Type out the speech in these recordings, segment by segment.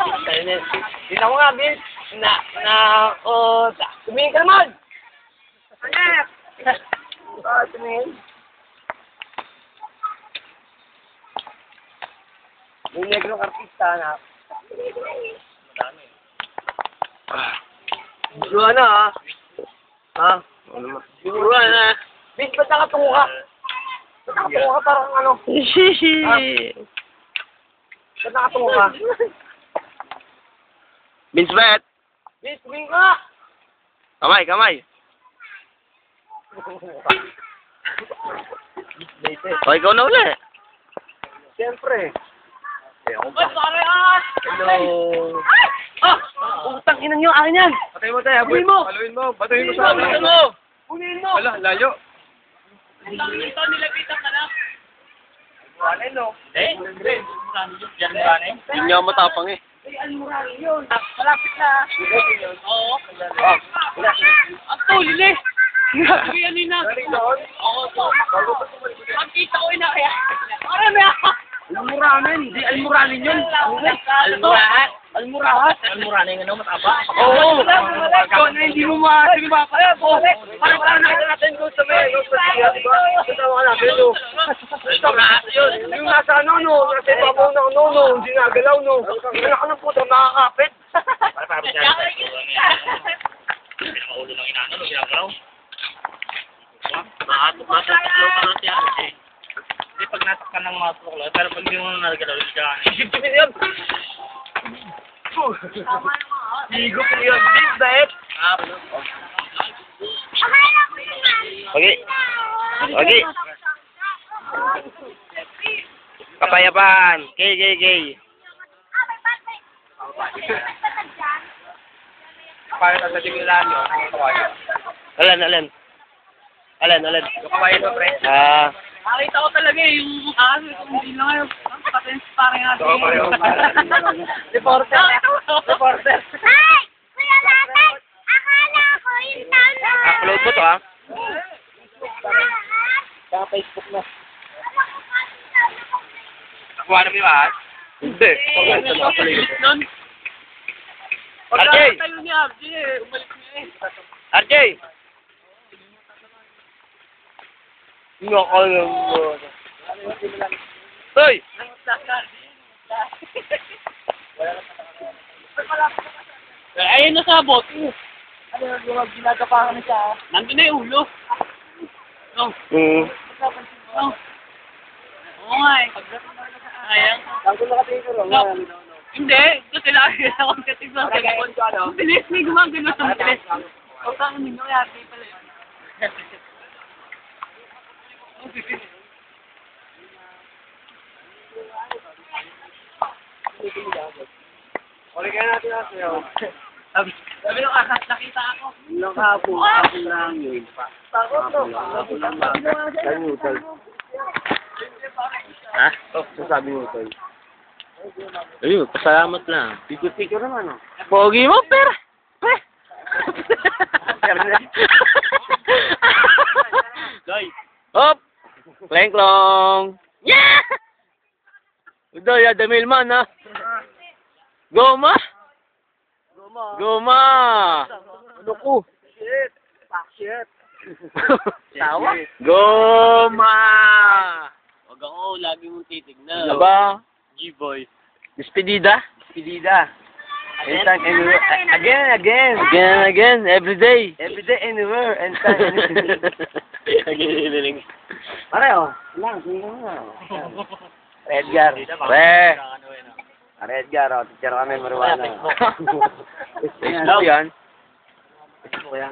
Tingnan mo nga, Bill. Tumingin ka naman! Anak! Tumingin. Yung negrong artista, anak. Buruan na, ha? Ha? Buruan na. Bill, ba't nakatungo ka? Ba't nakatungo ka parang ano? Ba't nakatungo ka? Vince Bet! Bill, tumingin ka! Kamay! O, ikaw na uli. Siyempre. Sorry, Hello. Utang inang nyo, akin yan. Patay mo tayo. Buhin mo. Paluin mo. Batuhin mo sa akin. Buhin mo. Wala, layo. Ito, nilapitan ka na. Wala, no? Hindi niya matapang eh. Almurali yun. Malapit na. Oo. Ang tulil eh. Yan yun na. Oo. Pagkita ko na kaya. Marami ako. Almuranin, hindi almuranin yun. Almurahat. Almuranin ano, mataba? Oo. Ikaw na hindi mo masabi ba? Kaya po. Parang nakita natin doon sa may. Ito ka natin, no? Almurahat yun. Yung nasa ano, no? Nasa ibabaw ng no? Hindi nagalaw, no? Wala ka ng puto, makakapit. Para siya. Pinakaulo ng inano, no? Ginagalaw. Nakatok pa siya. Hindi, pag natak ka ng mga tuklo, pero pag hindi mo nagalaw, hindi ka isip ko yun. Higo ko yun. Diet. Okay. Kapayapaan. Gay. Paano sa timilan nyo? Alan. Yung kawain mo, pre. Nakita ko talaga yung hindi lang ngayon. Patens parang natin. Reporter. Ay! Kuya Nathan! Akala ko yung town na... Upload mo to, ha? Sa Facebook na. Nakuha na mo yung ahas? Hindi. RJ! Tayo ni RJ, umalik niya eh. RJ! Nakalam mo. Hoy! Ayun na sa bot. Ano, ginagapahan na siya. Nandun na yung ulo. No. No. Oo nga eh. Ayan. Nandun na kasi ito No. Hindi. Kasi lagi ako kasi sa cellphone. Bilis, may gumagano sa bilis. O kang hindi mo yate pala yun. Uli kaya natin natin. Sabi nung ahas, nakita ako. Ilang hapon, hapon lang yun. Takot to. Hapon lang ba? Sabi mo, Tol. Ha? Sabi mo, Tol. Ayun, pasalamat lang. Picture naman, oh. Pogi mo, per! Doy. Hop! Kleng-klong! Yeah! Udo, ya Demilman, ha? Goma! Ano ko? Shit! Fuck shit! Tawa? Goma! Huwag ako, lagi mong titignan. Aba? G-boy. Despedida? Despedida. Anytime, anywhere. Again. Again and again, every day. Every day, anywhere. Anytime, anywhere. Naginiling. Pareho. Lang, tingnan mo nga. Edgar. Pre! Edgar, oh. Teacher kami, marijuana. Facebook yan. Facebook yan.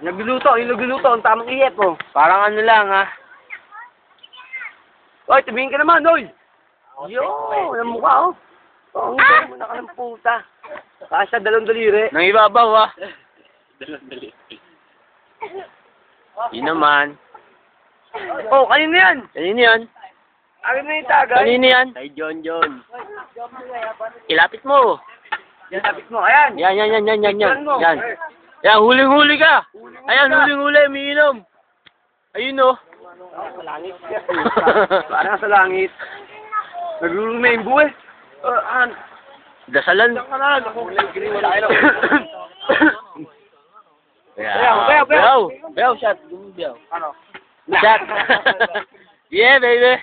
Nagluluto, ang tamang iyep, oh. Parang ano lang, ha? Oy, tumingin ka naman, oy! Yo, ang mukha, oh. Oo, hindi mo na ka ng puta. Kasya, dalawang daliri. Nang ibabaw, ha? Yun naman. Oh, kanina yan! Kanino yan? Akin na yung tagay. Kanino yan? Kay John. Ilapit mo. Yan, lapit mo. Ayan. Yan. Yan mo. Yan. Yan, huling-huli ka. Ayan, huling-huli, umiinom. Ayun, oh. Sa langit. Parang sa langit. Naglulumembo eh. Dasalan. Wala kayo. Yeah. Beow, shot. Beow. Ano? Shot. Yeah, baby.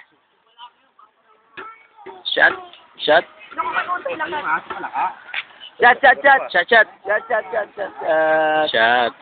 Shot. Shot. Chat, chat, chat. Shot, shot. Chat, chat, chat, chat. Shot.